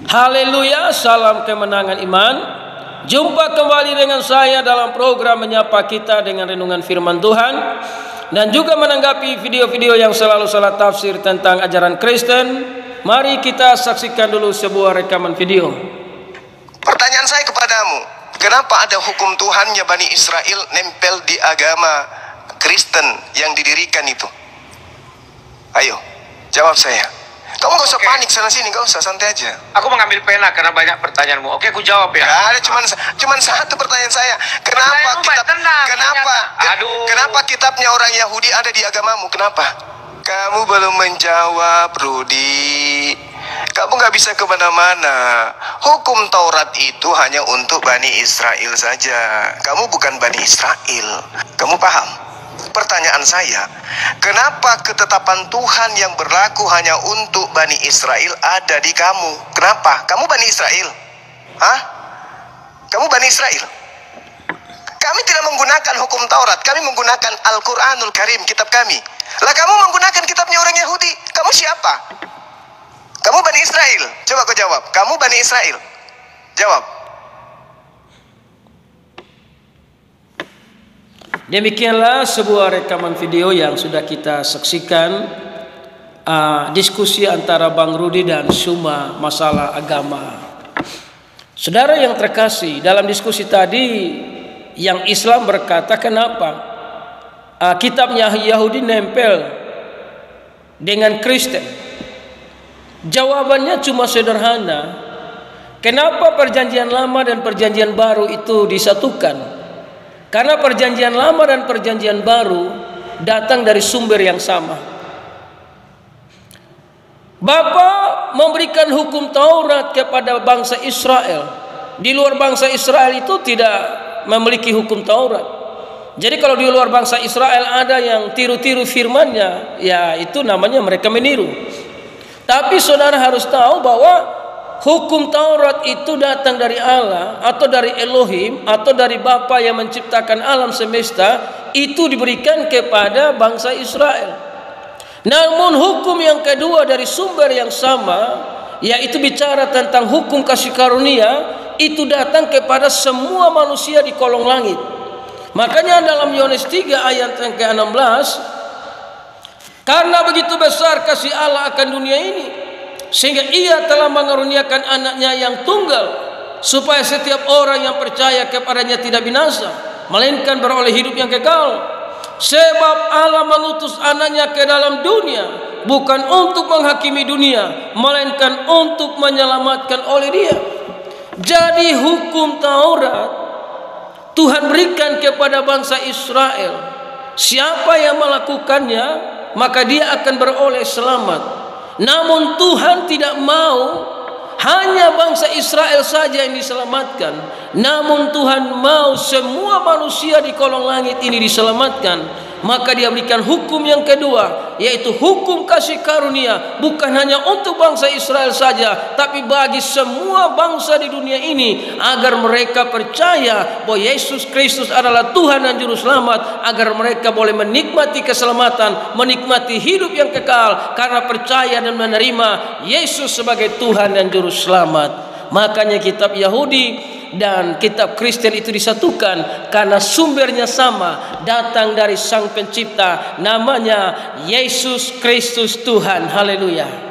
Haleluya, salam kemenangan iman. Jumpa kembali dengan saya dalam program Menyapa Kita dengan renungan firman Tuhan, dan juga menanggapi video-video yang selalu salah tafsir tentang ajaran Kristen. Mari kita saksikan dulu sebuah rekaman video. Pertanyaan saya kepadamu, kenapa ada hukum Tuhannya Bani Israel nempel di agama Kristen yang didirikan itu? Ayo, jawab saya. Kamu gak usah panik sana sini, gak usah, santai aja. Aku mengambil pena karena banyak pertanyaanmu. Oke, aku jawab ya. Gak ada, cuman satu pertanyaan saya. Kenapa kitabnya orang Yahudi ada di agamamu? Kenapa? Kamu belum menjawab, Rudi. Kamu gak bisa kemana-mana. Hukum Taurat itu hanya untuk Bani Israel saja. Kamu bukan Bani Israel. Kamu paham? Pertanyaan saya, kenapa ketetapan Tuhan yang berlaku hanya untuk Bani Israel ada di kamu? Kenapa? Kamu Bani Israel? Hah? Kamu Bani Israel? Kami tidak menggunakan hukum Taurat, kami menggunakan Al-Quranul Karim, kitab kami. Lah kamu menggunakan kitabnya orang Yahudi, kamu siapa? Kamu Bani Israel? Coba kau jawab, kamu Bani Israel? Jawab. Demikianlah sebuah rekaman video yang sudah kita saksikan, diskusi antara Bang Rudi dan Suma masalah agama. Saudara yang terkasih, dalam diskusi tadi yang Islam berkata kenapa kitabnya Yahudi nempel dengan Kristen? Jawabannya cuma sederhana. Kenapa perjanjian lama dan perjanjian baru itu disatukan? Karena perjanjian lama dan perjanjian baru datang dari sumber yang sama. Bapa memberikan hukum Taurat kepada bangsa Israel. Di luar bangsa Israel itu tidak memiliki hukum Taurat. Jadi kalau di luar bangsa Israel ada yang tiru-tiru firman-Nya, ya itu namanya mereka meniru. Tapi saudara harus tahu bahwa hukum Taurat itu datang dari Allah atau dari Elohim atau dari Bapa yang menciptakan alam semesta, itu diberikan kepada bangsa Israel. Namun hukum yang kedua dari sumber yang sama, yaitu bicara tentang hukum kasih karunia, itu datang kepada semua manusia di kolong langit. Makanya dalam Yohanes 3 ayat yang ke-16, karena begitu besar kasih Allah akan dunia ini, sehingga ia telah mengaruniakan anaknya yang tunggal, supaya setiap orang yang percaya kepadanya tidak binasa, melainkan beroleh hidup yang kekal. Sebab Allah mengutus anaknya ke dalam dunia, bukan untuk menghakimi dunia, melainkan untuk menyelamatkan oleh dia. Jadi hukum Taurat Tuhan berikan kepada bangsa Israel. Siapa yang melakukannya, maka dia akan beroleh selamat. Namun Tuhan tidak mau hanya bangsa Israel saja yang diselamatkan. Namun Tuhan mau semua manusia di kolong langit ini diselamatkan. Maka dia berikan hukum yang kedua, yaitu hukum kasih karunia, bukan hanya untuk bangsa Israel saja, tapi bagi semua bangsa di dunia ini, agar mereka percaya bahwa Yesus Kristus adalah Tuhan dan Juru Selamat, agar mereka boleh menikmati keselamatan, menikmati hidup yang kekal karena percaya dan menerima Yesus sebagai Tuhan dan Juru Selamat. Makanya kitab Yahudi dan kitab Kristen itu disatukan karena sumbernya sama, datang dari Sang Pencipta, namanya Yesus Kristus Tuhan. Haleluya.